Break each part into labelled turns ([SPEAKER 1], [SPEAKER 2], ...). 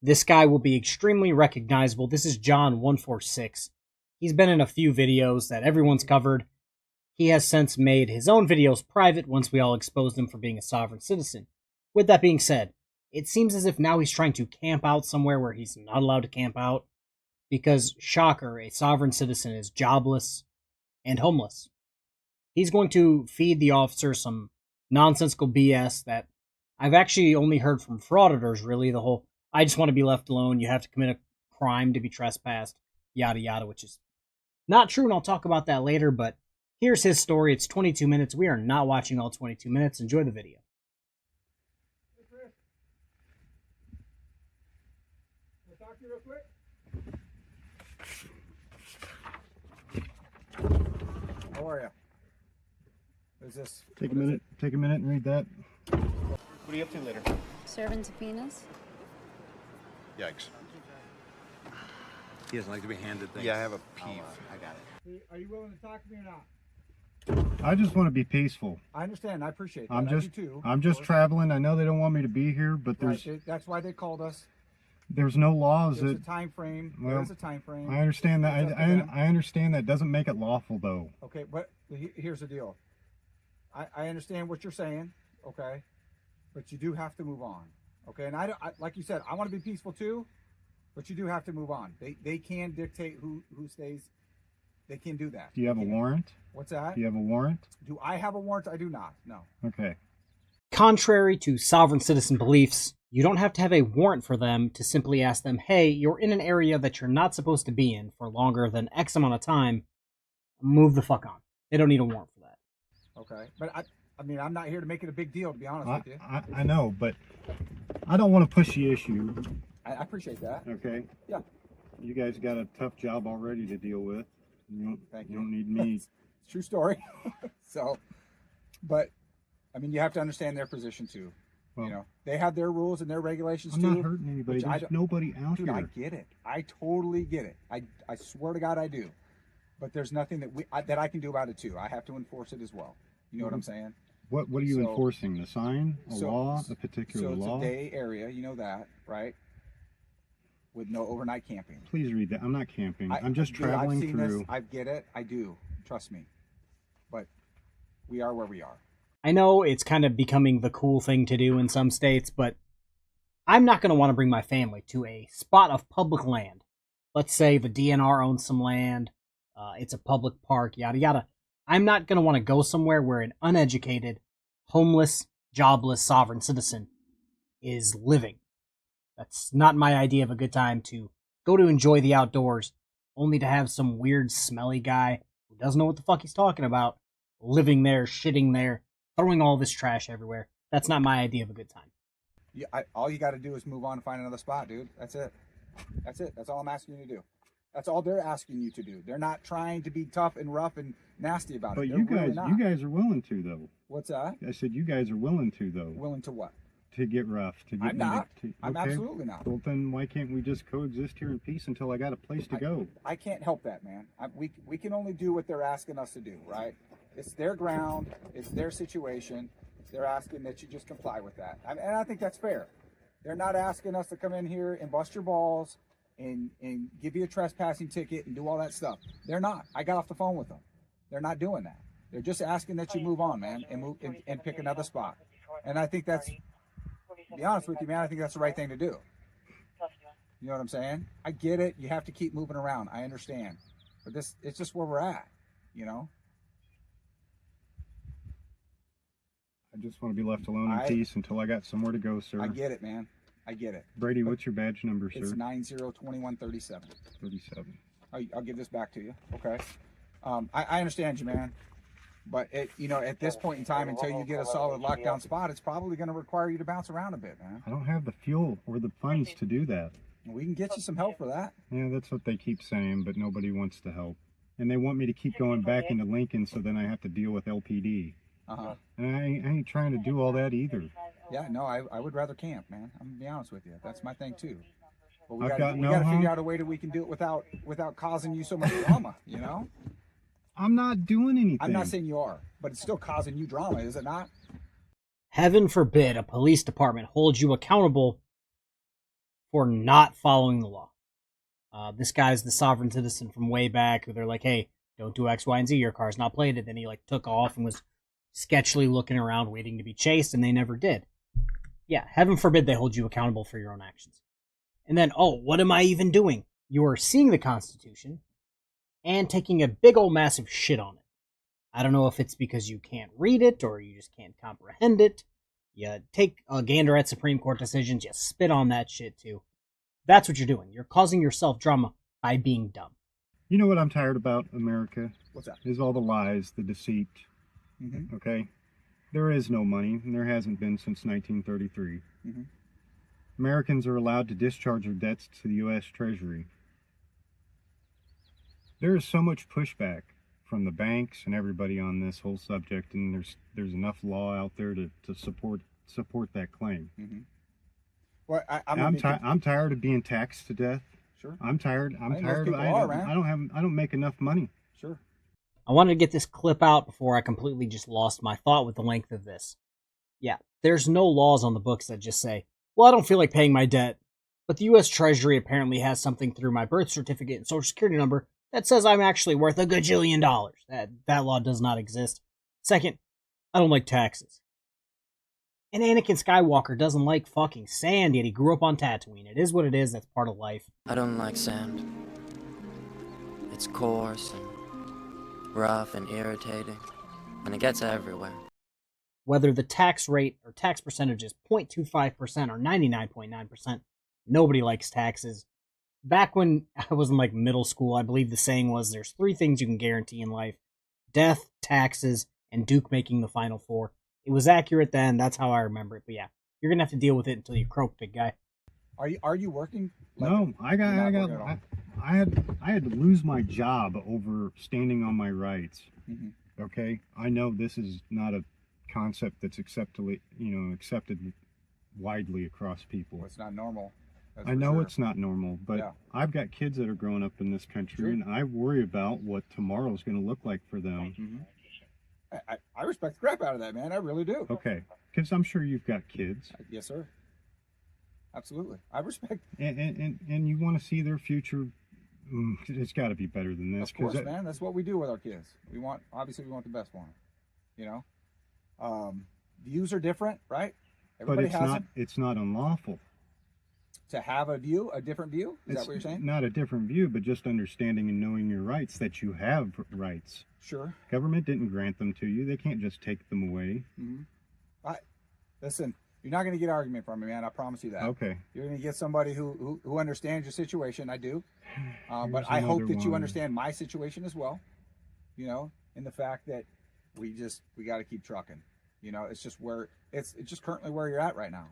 [SPEAKER 1] This guy will be extremely recognizable. This is John146. He's been in a few videos that everyone's covered. He has since made his own videos private once we all exposed him for being a sovereign citizen. With that being said, it seems as if now he's trying to camp out somewhere where he's not allowed to camp out, because, shocker, a sovereign citizen is jobless and homeless. He's going to feed the officer some nonsensical BS that I've actually only heard from frauditors, really. The whole, I just want to be left alone, you have to commit a crime to be trespassed, yada yada, which is not true, and I'll talk about that later, but here's his story. It's 22 minutes. We are not watching all 22 minutes. Enjoy the video.
[SPEAKER 2] Hey, Chris. Can I talk to you real quick? How are you? What is this?
[SPEAKER 3] Take a minute and read that.
[SPEAKER 2] What are you up to later?
[SPEAKER 4] Serving subpoenas?
[SPEAKER 5] Yikes.
[SPEAKER 6] He doesn't like to be handed things.
[SPEAKER 5] Yeah, I have a peeve.
[SPEAKER 2] I got it. Are you willing to talk to me or not?
[SPEAKER 3] I just want to be peaceful.
[SPEAKER 2] I understand. I appreciate that.
[SPEAKER 3] I'm
[SPEAKER 2] I do too.
[SPEAKER 3] I'm just traveling. I know they don't want me to be here, but
[SPEAKER 2] That's why they called us.
[SPEAKER 3] there's no laws
[SPEAKER 2] There's
[SPEAKER 3] that
[SPEAKER 2] a time frame.
[SPEAKER 3] well,
[SPEAKER 2] There's a time frame.
[SPEAKER 3] I understand that.
[SPEAKER 2] It's up to them.
[SPEAKER 3] I understand that doesn't make it lawful though.
[SPEAKER 2] Okay, but here's the deal. I understand what you're saying, okay? But you do have to move on, okay? And I like you said, I want to be peaceful too, but you do have to move on. They can dictate who stays. They can do that.
[SPEAKER 3] Do you have a warrant?
[SPEAKER 2] What's that?
[SPEAKER 3] Do you have a warrant?
[SPEAKER 2] Do I have a warrant? I do not. No.
[SPEAKER 3] Okay.
[SPEAKER 1] Contrary to sovereign citizen beliefs, you don't have to have a warrant for them to simply ask them, hey, you're in an area that you're not supposed to be in for longer than X amount of time, move the fuck on. They don't need a warrant for that.
[SPEAKER 2] Okay, but I mean, I'm not here to make it a big deal, to be honest with you.
[SPEAKER 3] I know, but I don't want to push the issue.
[SPEAKER 2] I appreciate that.
[SPEAKER 3] Okay.
[SPEAKER 2] Yeah.
[SPEAKER 3] You guys got a tough job already to deal with.
[SPEAKER 2] Thank you.
[SPEAKER 3] You don't need me.
[SPEAKER 2] It's a true story. So, but I mean, you have to understand their position too.
[SPEAKER 3] Well,
[SPEAKER 2] you know, they have their rules and their regulations
[SPEAKER 3] I'm
[SPEAKER 2] too.
[SPEAKER 3] not hurting anybody.
[SPEAKER 2] which
[SPEAKER 3] There's nobody out
[SPEAKER 2] Dude,
[SPEAKER 3] here.
[SPEAKER 2] I get it. I totally get it. I swear to God I do. But there's nothing that I can do about it too. I have to enforce it as well. You know what I'm saying?
[SPEAKER 3] What are you enforcing? The sign? A law? A particular law?
[SPEAKER 2] So it's a day area, you know that, right? With no overnight camping.
[SPEAKER 3] Please read that. I'm not camping. I'm just
[SPEAKER 2] I've
[SPEAKER 3] traveling
[SPEAKER 2] seen
[SPEAKER 3] through.
[SPEAKER 2] This. I get it. I do. Trust me. But we are where we are.
[SPEAKER 1] I know it's kind of becoming the cool thing to do in some states, but I'm not going to want to bring my family to a spot of public land. Let's say the DNR owns some land, it's a public park, yada yada. I'm not going to want to go somewhere where an uneducated, homeless, jobless, sovereign citizen is living. That's not my idea of a good time to go to enjoy the outdoors, only to have some weird, smelly guy who doesn't know what the fuck he's talking about living there, shitting there, throwing all this trash everywhere. That's not my idea of a good time.
[SPEAKER 2] Yeah, all you got to do is move on and find another spot, dude. That's it. That's it. That's all I'm asking you to do. That's all they're asking you to do. They're not trying to be tough and rough and nasty about
[SPEAKER 3] But
[SPEAKER 2] it.
[SPEAKER 3] you guys are willing to though.
[SPEAKER 2] What's that?
[SPEAKER 3] I said you guys are willing to though.
[SPEAKER 2] Willing to what?
[SPEAKER 3] To get rough. To get
[SPEAKER 2] I'm not.
[SPEAKER 3] okay.
[SPEAKER 2] I'm absolutely not.
[SPEAKER 3] Well, then why can't we just coexist here in peace until I got a place to go?
[SPEAKER 2] I can't help that, man. We can only do what they're asking us to do, right? It's their ground. It's their situation. They're asking that you just comply with that. And I think that's fair. They're not asking us to come in here and bust your balls and give you a trespassing ticket and do all that stuff. They're not. I got off the phone with them. They're not doing that. They're just asking that you move on, man, and move and pick another spot. And I think that's, to be honest with you, man, I think that's the right thing to do. You know what I'm saying? I get it. You have to keep moving around. I understand. But it's just where we're at, you know?
[SPEAKER 3] I just want to be left alone in peace until I got somewhere to go, sir.
[SPEAKER 2] I get it, man. I get it.
[SPEAKER 3] Brady, what's your badge number, sir?
[SPEAKER 2] It's 902137.
[SPEAKER 3] 37.
[SPEAKER 2] I'll give this back to you. Okay. I understand you, man. But at this point in time, until you get a solid lockdown spot, it's probably going to require you to bounce around a bit, man.
[SPEAKER 3] I don't have the fuel or the funds to do that.
[SPEAKER 2] We can get you some help for that.
[SPEAKER 3] Yeah, that's what they keep saying, but nobody wants to help. And they want me to keep going back into Lincoln, so then I have to deal with LPD.
[SPEAKER 2] Uh-huh.
[SPEAKER 3] And I ain't trying to do all that either.
[SPEAKER 2] Yeah, no, I would rather camp, man. I'm gonna be honest with you. That's my thing too. But we
[SPEAKER 3] I've
[SPEAKER 2] gotta
[SPEAKER 3] got no
[SPEAKER 2] figure out a way that we can do it without causing you so much drama, you know?
[SPEAKER 3] I'm not doing anything.
[SPEAKER 2] I'm not saying you are, but it's still causing you drama, is it not?
[SPEAKER 1] Heaven forbid a police department holds you accountable for not following the law. This guy's the sovereign citizen from way back who they're like, hey, don't do X, Y, and Z. Your car's not plated. Then he like took off and was sketchily looking around waiting to be chased, and they never did. Yeah, heaven forbid they hold you accountable for your own actions. And then, oh, what am I even doing? You are seeing the Constitution and taking a big old massive shit on it. I don't know if it's because you can't read it or you just can't comprehend it. You take a gander at Supreme Court decisions, you spit on that shit too. That's what you're doing. You're causing yourself drama by being dumb.
[SPEAKER 3] You know what I'm tired about, America?
[SPEAKER 2] What's that?
[SPEAKER 3] Is all the lies, the deceit. Okay? There is no money, and there hasn't been since 1933. Americans are allowed to discharge their debts to the U.S. Treasury. There is so much pushback from the banks and everybody on this whole subject, and there's enough law out there to support that claim.
[SPEAKER 2] Well,
[SPEAKER 3] I'm tired of being taxed to death.
[SPEAKER 2] Sure.
[SPEAKER 3] I'm tired. I
[SPEAKER 2] man.
[SPEAKER 3] don't make enough money.
[SPEAKER 2] Sure.
[SPEAKER 1] I wanted to get this clip out before I completely just lost my thought with the length of this. Yeah, there's no laws on the books that just say, well, I don't feel like paying my debt, but the U.S. Treasury apparently has something through my birth certificate and social security number that says I'm actually worth $1 gajillion. That law does not exist. Second, I don't like taxes. And Anakin Skywalker doesn't like fucking sand, yet he grew up on Tatooine. It is what it is, that's part of life.
[SPEAKER 4] I don't like sand. It's coarse and rough and irritating, and it gets everywhere.
[SPEAKER 1] Whether the tax rate or tax percentage is 0.25% or 99.9%, nobody likes taxes. Back when I was in like middle school, I believe the saying was there's 3 things you can guarantee in life: death, taxes, and Duke making the Final Four. It was accurate then, that's how I remember it. But yeah, you're gonna have to deal with it until you croak, big guy.
[SPEAKER 2] Are you working?
[SPEAKER 3] No, I had to lose my job over standing on my rights. Okay, I know this is not a concept that's accepted widely across people.
[SPEAKER 2] Well, it's not normal.
[SPEAKER 3] I know it's not normal, but
[SPEAKER 2] yeah.
[SPEAKER 3] I've got kids that are growing up in this country, and I worry about what tomorrow's going to look like for them.
[SPEAKER 2] I respect the crap out of that, man. I really do.
[SPEAKER 3] Okay, because I'm sure you've got kids.
[SPEAKER 2] Yes, sir. Absolutely, I respect.
[SPEAKER 3] And you want to see their future. It's got to be better than this.
[SPEAKER 2] Of course, man. That's what we do with our kids. We want the best for them. You know, views are different, right? Everybody has them.
[SPEAKER 3] It's not unlawful
[SPEAKER 2] to have a different view. Is that what you're saying?
[SPEAKER 3] Not a different view, but just understanding and knowing your rights, that you have rights.
[SPEAKER 2] Sure. Government
[SPEAKER 3] didn't grant them to you. They can't just take them away.
[SPEAKER 2] Listen, you're not going to get an argument from me, man. I promise you that.
[SPEAKER 3] Okay.
[SPEAKER 2] You're going to get somebody who understands your situation. I do. But I hope that you understand my situation as well. You know, in the fact that we got to keep trucking. You know, it's just currently where you're at right now.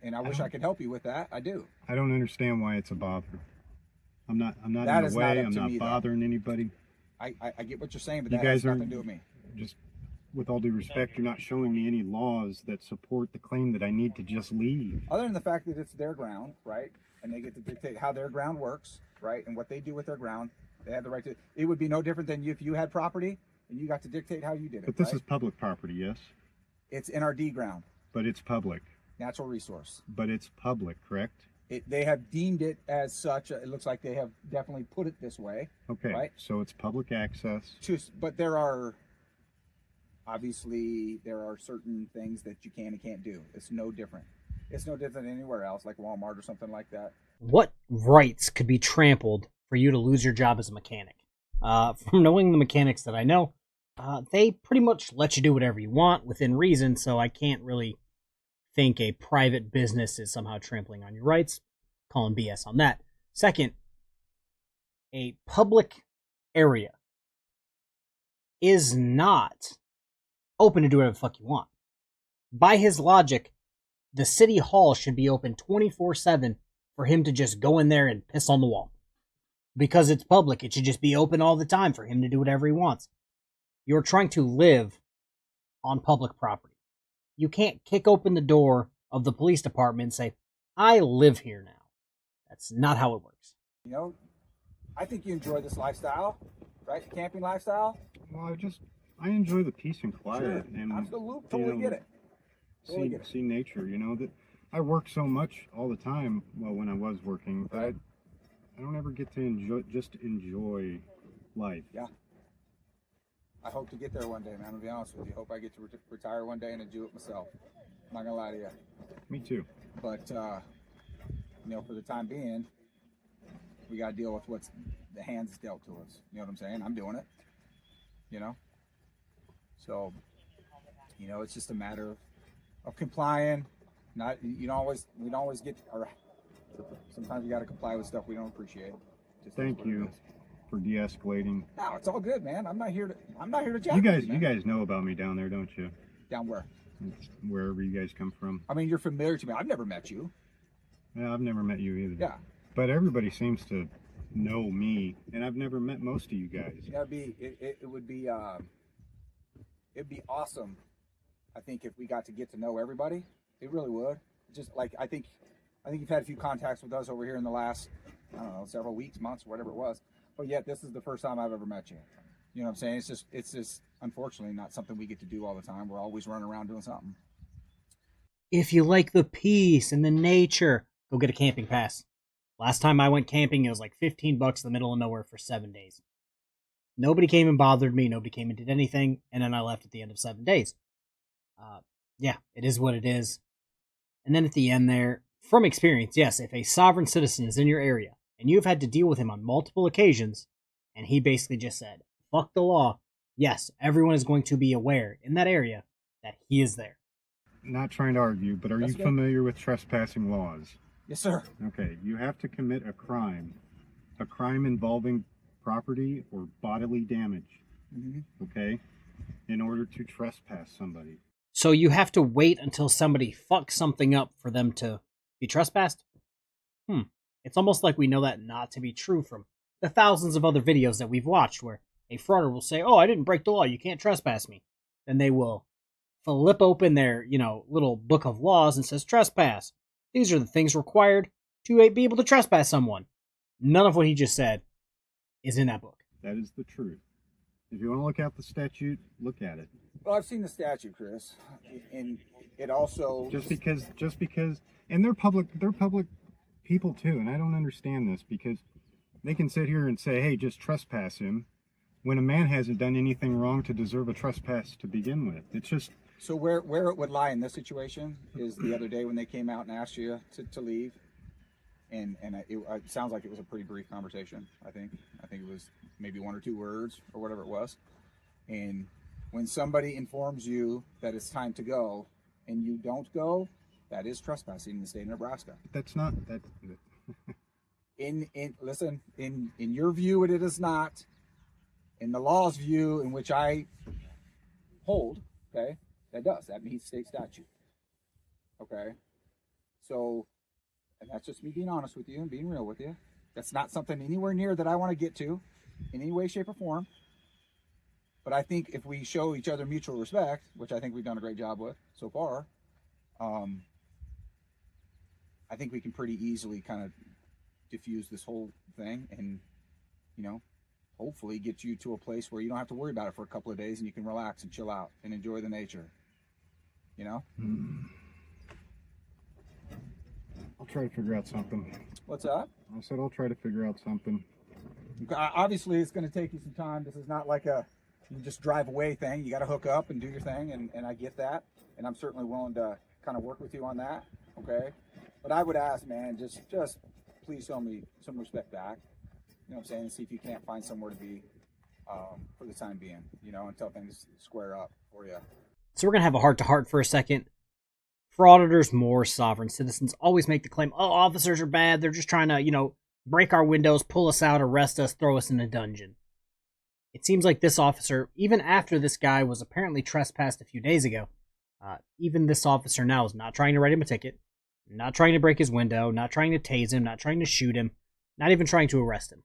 [SPEAKER 2] And I wish I could help you with that. I do.
[SPEAKER 3] I don't understand why it's a bother. I'm not
[SPEAKER 2] that
[SPEAKER 3] in the way. I'm not bothering anybody.
[SPEAKER 2] I get what you're saying, but that has nothing to do with me.
[SPEAKER 3] Just with all due respect, you're not showing me any laws that support the claim that I need to just leave.
[SPEAKER 2] Other than the fact that it's their ground, right? And they get to dictate how their ground works, right? And what they do with their ground. They have the right to. It would be no different than if you had property and you got to dictate how you did it.
[SPEAKER 3] But this is public property, yes?
[SPEAKER 2] It's NRD ground.
[SPEAKER 3] But it's public.
[SPEAKER 2] Natural resource.
[SPEAKER 3] But it's public, correct?
[SPEAKER 2] They have deemed it as such. It looks like they have definitely put it this way.
[SPEAKER 3] Okay, right? So it's public access.
[SPEAKER 2] But there are certain things that you can and can't do. It's no different. It's no different than anywhere else, like Walmart or something like that.
[SPEAKER 1] What rights could be trampled for you to lose your job as a mechanic? From knowing the mechanics that I know, they pretty much let you do whatever you want within reason, so I can't really think a private business is somehow trampling on your rights. Calling BS on that. Second, a public area is not open to do whatever the fuck you want. By his logic, the city hall should be open 24/7 for him to just go in there and piss on the wall. Because it's public, it should just be open all the time for him to do whatever he wants. You're trying to live on public property. You can't kick open the door of the police department and say, I live here now. That's not how it works.
[SPEAKER 2] You know, I think you enjoy this lifestyle, right? The camping lifestyle.
[SPEAKER 3] Well, I enjoy the peace and quiet.
[SPEAKER 2] Sure.
[SPEAKER 3] And
[SPEAKER 2] absolutely, totally get it.
[SPEAKER 3] See nature, you know. I work so much all the time. Well, when I was working, but
[SPEAKER 2] Right.
[SPEAKER 3] I don't ever get to enjoy life.
[SPEAKER 2] Yeah. I hope to get there one day, man. I'm gonna be honest with you. Hope I get to retire one day and enjoy it myself. I'm not gonna lie to you.
[SPEAKER 3] Me too.
[SPEAKER 2] But you know, for the time being, we gotta deal with what's the hands dealt to us. You know what I'm saying? I'm doing it. You know. So, you know, it's just a matter of complying. Not we don't always get, or sometimes we gotta comply with stuff we don't appreciate. Just
[SPEAKER 3] Thank you for de-escalating.
[SPEAKER 2] No, it's all good, man. I'm not here to jack
[SPEAKER 3] You guys
[SPEAKER 2] man.
[SPEAKER 3] know about me down there, don't you?
[SPEAKER 2] Down where?
[SPEAKER 3] Wherever you guys come from.
[SPEAKER 2] I mean, you're familiar to me. I've never met you.
[SPEAKER 3] Yeah, I've never met you either.
[SPEAKER 2] Yeah.
[SPEAKER 3] But everybody seems to know me, and I've never met most of you guys.
[SPEAKER 2] It'd be awesome. I think if we got to get to know everybody, it really would. Just like I think you've had a few contacts with us over here in the last, I don't know, several weeks, months, whatever it was. But yet this is the first time I've ever met you. You know what I'm saying? It's just unfortunately not something we get to do all the time. We're always running around doing something.
[SPEAKER 1] If you like the peace and the nature, go get a camping pass. Last time I went camping, it was like $15 in the middle of nowhere for 7 days. Nobody came and bothered me. Nobody came and did anything. And then I left at the end of 7 days. Yeah, it is what it is. And then at the end there, from experience, yes, if a sovereign citizen is in your area and you've had to deal with him on multiple occasions, and he basically just said, fuck the law, yes, everyone is going to be aware in that area that he is there.
[SPEAKER 3] Not trying to argue, but are you familiar with trespassing laws?
[SPEAKER 2] Yes, sir.
[SPEAKER 3] Okay, you have to commit a crime involving property or bodily damage, okay, in order to trespass somebody.
[SPEAKER 1] So you have to wait until somebody fucks something up for them to be trespassed? It's almost like we know that not to be true from the thousands of other videos that we've watched where a frauder will say, oh, I didn't break the law, you can't trespass me. Then they will flip open their, little book of laws and says trespass. These are the things required to be able to trespass someone. None of what he just said is in that book.
[SPEAKER 3] That is the truth. If you want to look at the statute, look at it.
[SPEAKER 2] Well, I've seen the statute, Chris, and it also
[SPEAKER 3] just because, and they're public people too, and I don't understand this because they can sit here and say, hey, just trespass him, when a man hasn't done anything wrong to deserve a trespass to begin with. It's just...
[SPEAKER 2] So where it would lie in this situation is the other day when they came out and asked you to leave, and it sounds like it was a pretty brief conversation. I think it was maybe 1 or 2 words or whatever it was. And when somebody informs you that it's time to go and you don't go, that is trespassing in the state of Nebraska.
[SPEAKER 3] That's not that.
[SPEAKER 2] Listen, in your view, it is not. In the law's view, in which I hold, okay, that meets state statute. Okay, so, and that's just me being honest with you and being real with you. That's not something anywhere near that I want to get to in any way, shape, or form. But I think if we show each other mutual respect, which I think we've done a great job with so far, I think we can pretty easily kind of diffuse this whole thing and, hopefully get you to a place where you don't have to worry about it for a couple of days and you can relax and chill out and enjoy the nature.
[SPEAKER 3] I'll try to figure out something.
[SPEAKER 2] What's up?
[SPEAKER 3] I said I'll try to figure out something.
[SPEAKER 2] Obviously, it's going to take you some time. This is not like you just drive away thing. You got to hook up and do your thing, and I get that. And I'm certainly willing to kind of work with you on that, okay? But I would ask, man, just please show me some respect back. You know what I'm saying? And see if you can't find somewhere to be for the time being, until things square up for you.
[SPEAKER 1] So we're going to have a heart-to-heart for a second. Frauditors, more sovereign citizens always make the claim, oh, officers are bad. They're just trying to, break our windows, pull us out, arrest us, throw us in a dungeon. It seems like this officer, even after this guy was apparently trespassed a few days ago, even this officer now is not trying to write him a ticket, not trying to break his window, not trying to tase him, not trying to shoot him, not even trying to arrest him.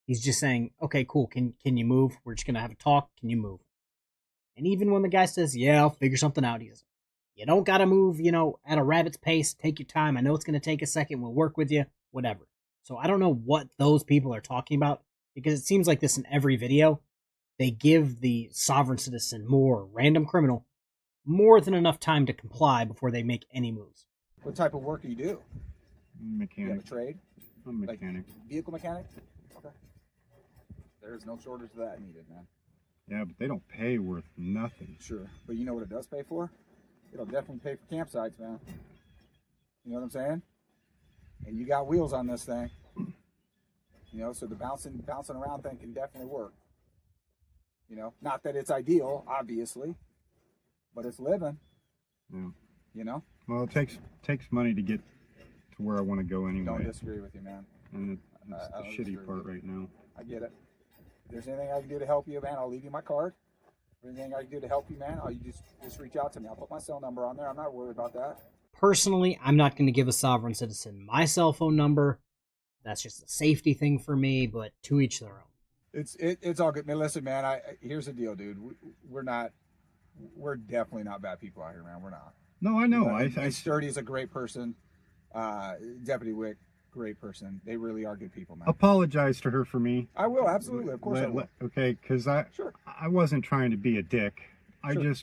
[SPEAKER 1] He's just saying, okay, cool, can you move? We're just going to have a talk. Can you move? And even when the guy says, yeah, I'll figure something out, he says, you don't got to move, at a rabbit's pace. Take your time. I know it's going to take a second. We'll work with you, whatever. So I don't know what those people are talking about, because it seems like this in every video. They give the sovereign citizen, more random criminal, more than enough time to comply before they make any moves.
[SPEAKER 2] What type of work do you do? You have
[SPEAKER 3] Mechanic.
[SPEAKER 2] a trade?
[SPEAKER 3] I'm a mechanic.
[SPEAKER 2] Like vehicle mechanic? Okay. There's no shortage of that needed, man.
[SPEAKER 3] Yeah, but they don't pay worth nothing.
[SPEAKER 2] Sure. But you know what it does pay for? It'll definitely pay for campsites, man. You know what I'm saying? And you got wheels on this thing. You know, so the bouncing around thing can definitely work. You know, not that it's ideal, obviously, but it's living.
[SPEAKER 3] Yeah.
[SPEAKER 2] You know?
[SPEAKER 3] Well, it takes money to get to where I want to go anyway.
[SPEAKER 2] Don't disagree with you, man.
[SPEAKER 3] And that's
[SPEAKER 2] I
[SPEAKER 3] the
[SPEAKER 2] don't
[SPEAKER 3] shitty
[SPEAKER 2] disagree
[SPEAKER 3] part
[SPEAKER 2] with you.
[SPEAKER 3] right now.
[SPEAKER 2] I get it. If there's anything I can do to help you, man, I'll leave you my card. If there's anything I can do to help you, man, you just reach out to me. I'll put my cell number on there. I'm not worried about that.
[SPEAKER 1] Personally, I'm not going to give a sovereign citizen my cell phone number. That's just a safety thing for me, but to each their own.
[SPEAKER 2] It's all good. Man, listen, man, here's the deal, dude. We're definitely not bad people out here, man. We're not.
[SPEAKER 3] No, I know.
[SPEAKER 2] And Sturdy is a great person. Deputy Wick, great person. They really are good people, man.
[SPEAKER 3] apologize to her for me.
[SPEAKER 2] I will, absolutely. Of course I will.
[SPEAKER 3] Okay, because
[SPEAKER 2] Sure.
[SPEAKER 3] I wasn't trying to be a dick.
[SPEAKER 2] Sure.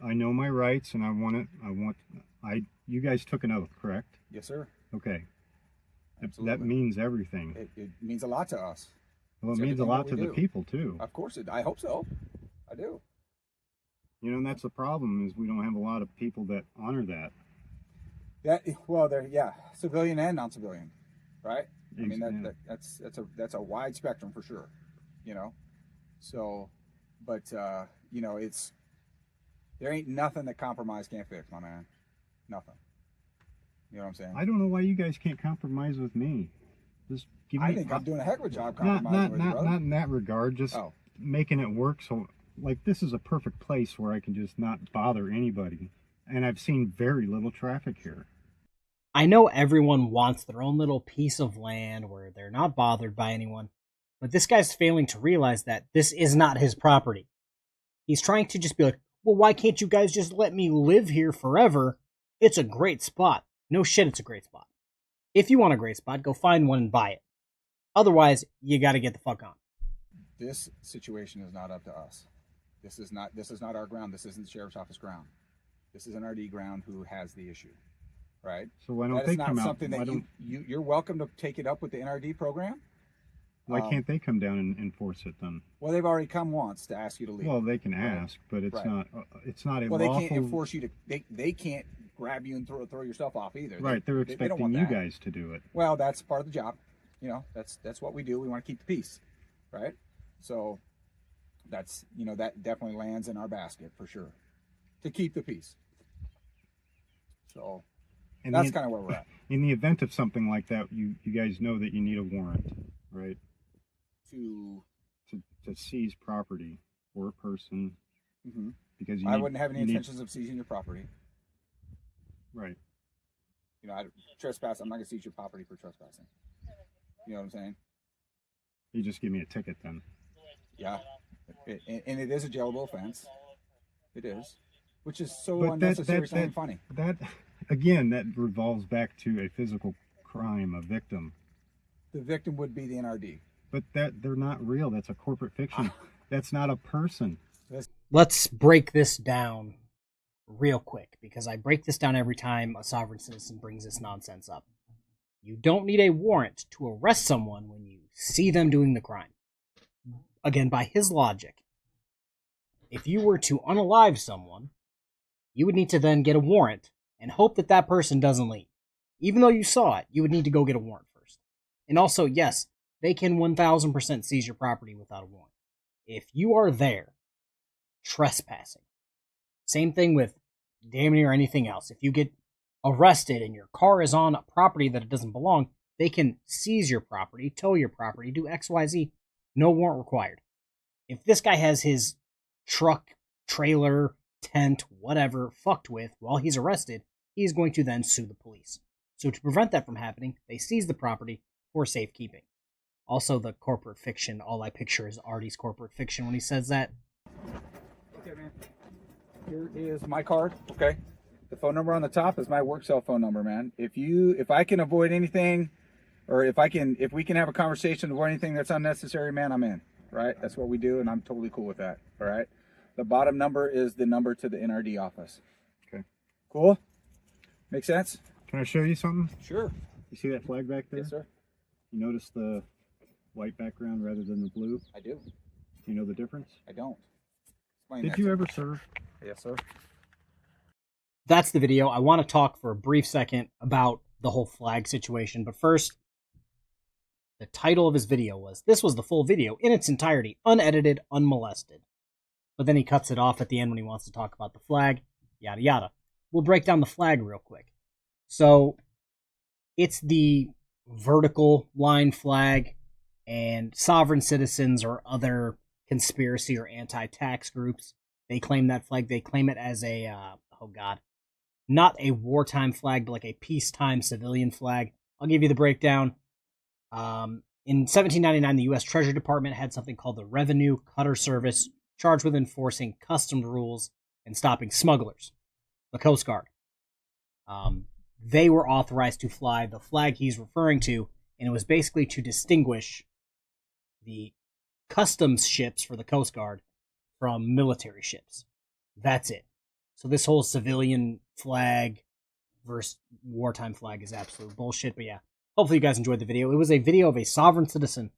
[SPEAKER 3] I know my rights, and you guys took an oath, correct?
[SPEAKER 2] Yes, sir.
[SPEAKER 3] Okay.
[SPEAKER 2] Absolutely.
[SPEAKER 3] That means everything.
[SPEAKER 2] It means a lot to us.
[SPEAKER 3] Well, it
[SPEAKER 2] It's
[SPEAKER 3] means a
[SPEAKER 2] everything
[SPEAKER 3] lot
[SPEAKER 2] that
[SPEAKER 3] to
[SPEAKER 2] we
[SPEAKER 3] the
[SPEAKER 2] do.
[SPEAKER 3] people, too.
[SPEAKER 2] Of course I hope so. I do.
[SPEAKER 3] You know, and that's the problem, is we don't have a lot of people that honor that.
[SPEAKER 2] Civilian and non-civilian, right? I mean,
[SPEAKER 3] Yeah.
[SPEAKER 2] that's a wide spectrum for sure, you know? So, but, you know, there ain't nothing that compromise can't fix, my man. Nothing. You know what I'm saying?
[SPEAKER 3] I don't know why you guys can't compromise with me. Just give me.
[SPEAKER 2] I think I'm doing a heck of a job
[SPEAKER 3] not
[SPEAKER 2] compromising with you, brother.
[SPEAKER 3] not in that regard. Just
[SPEAKER 2] Oh.
[SPEAKER 3] making it work. So, like, this is a perfect place where I can just not bother anybody, and I've seen very little traffic here.
[SPEAKER 1] I know everyone wants their own little piece of land where they're not bothered by anyone, but this guy's failing to realize that this is not his property. He's trying to just be like, well, why can't you guys just let me live here forever? It's a great spot. No shit, it's a great spot. If you want a great spot, go find one and buy it. Otherwise, you gotta get the fuck on.
[SPEAKER 2] This situation is not up to us. This is not our ground. This isn't the sheriff's office ground. This is an RD ground who has the issue, right?
[SPEAKER 3] So why don't
[SPEAKER 2] That
[SPEAKER 3] they
[SPEAKER 2] is not
[SPEAKER 3] come out?
[SPEAKER 2] something that you're welcome to take it up with the NRD program.
[SPEAKER 3] Why can't they come down and enforce it then?
[SPEAKER 2] Well, they've already come once to ask you to leave.
[SPEAKER 3] Well, they can ask, but it's
[SPEAKER 2] Right.
[SPEAKER 3] not. It's not a
[SPEAKER 2] Well, they
[SPEAKER 3] lawful.
[SPEAKER 2] can't enforce you to. They can't grab you and throw yourself off either.
[SPEAKER 3] Right, they're
[SPEAKER 2] They don't want
[SPEAKER 3] expecting you
[SPEAKER 2] that.
[SPEAKER 3] guys to do it.
[SPEAKER 2] Well, that's part of the job. You know, that's what we do. We want to keep the peace, right? So that's, you know, that definitely lands in our basket for sure, to keep the peace. So
[SPEAKER 3] And
[SPEAKER 2] that's
[SPEAKER 3] the-
[SPEAKER 2] kind of where we're at.
[SPEAKER 3] In the event of something like that, you guys know that you need a warrant, right? To seize property or a person,
[SPEAKER 2] Mhm.
[SPEAKER 3] because
[SPEAKER 2] I wouldn't have any
[SPEAKER 3] you need-
[SPEAKER 2] intentions of seizing your property.
[SPEAKER 3] Right.
[SPEAKER 2] You know, trespass. I'm not gonna seize your property for trespassing. You know what I'm saying?
[SPEAKER 3] You just give me a ticket then.
[SPEAKER 2] Yeah. And it is a jailable offense. It is, which is so
[SPEAKER 3] But
[SPEAKER 2] unnecessary. It's not even funny.
[SPEAKER 3] That again, that revolves back to a physical crime, a victim.
[SPEAKER 2] The victim would be the NRD.
[SPEAKER 3] But they're not real. That's a corporate fiction. That's not a person.
[SPEAKER 1] Let's break this down real quick, because I break this down every time a sovereign citizen brings this nonsense up. You don't need a warrant to arrest someone when you see them doing the crime. Again, by his logic, if you were to unalive someone, you would need to then get a warrant and hope that that person doesn't leave. Even though you saw it, you would need to go get a warrant first. And also, yes, they can 1000% seize your property without a warrant. If you are there trespassing, same thing with damn near anything else. If you get arrested and your car is on a property that it doesn't belong, they can seize your property, tow your property, do XYZ, no warrant required. If this guy has his truck, trailer, tent, whatever, fucked with while he's arrested, he's going to then sue the police. So to prevent that from happening, they seize the property for safekeeping. Also, the corporate fiction, all I picture is Artie's corporate fiction when he says that.
[SPEAKER 2] Okay, man. Here is my card. Okay. The phone number on the top is my work cell phone number, man. If I can avoid anything, or if we can have a conversation avoid anything that's unnecessary, man, I'm in. Right? That's what we do, and I'm totally cool with that. All right. The bottom number is the number to the NRD office.
[SPEAKER 3] Okay.
[SPEAKER 2] Cool. Make sense?
[SPEAKER 3] Can I show you something?
[SPEAKER 2] Sure.
[SPEAKER 3] You see that flag back there?
[SPEAKER 2] Yes, sir.
[SPEAKER 3] You notice the white background rather than the blue?
[SPEAKER 2] I do.
[SPEAKER 3] Do you know the difference?
[SPEAKER 2] I don't. Explain
[SPEAKER 3] Did
[SPEAKER 2] that
[SPEAKER 3] you
[SPEAKER 2] to
[SPEAKER 3] ever
[SPEAKER 2] me.
[SPEAKER 3] serve?
[SPEAKER 2] Yes, sir.
[SPEAKER 1] That's the video. I want to talk for a brief second about the whole flag situation, but first, the title of his video was, this was the full video in its entirety, unedited, unmolested. But then he cuts it off at the end when he wants to talk about the flag, yada yada. We'll break down the flag real quick. So, it's the vertical line flag, and sovereign citizens or other conspiracy or anti-tax groups, they claim that flag. They claim it as a, not a wartime flag, but like a peacetime civilian flag. I'll give you the breakdown. In 1799, the U.S. Treasury Department had something called the Revenue Cutter Service, charged with enforcing customs rules and stopping smugglers. The Coast Guard. They were authorized to fly the flag he's referring to, and it was basically to distinguish the customs ships for the Coast Guard from military ships. That's it. So this whole civilian flag versus wartime flag is absolute bullshit. But yeah, hopefully you guys enjoyed the video. It was a video of a sovereign citizen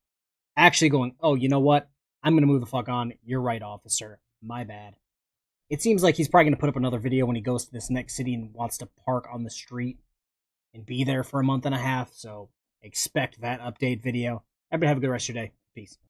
[SPEAKER 1] actually going, oh, you know what? I'm going to move the fuck on. You're right, officer. My bad. It seems like he's probably going to put up another video when he goes to this next city and wants to park on the street and be there for a month and a half. So expect that update video. Everybody have a good rest of your day. Peace.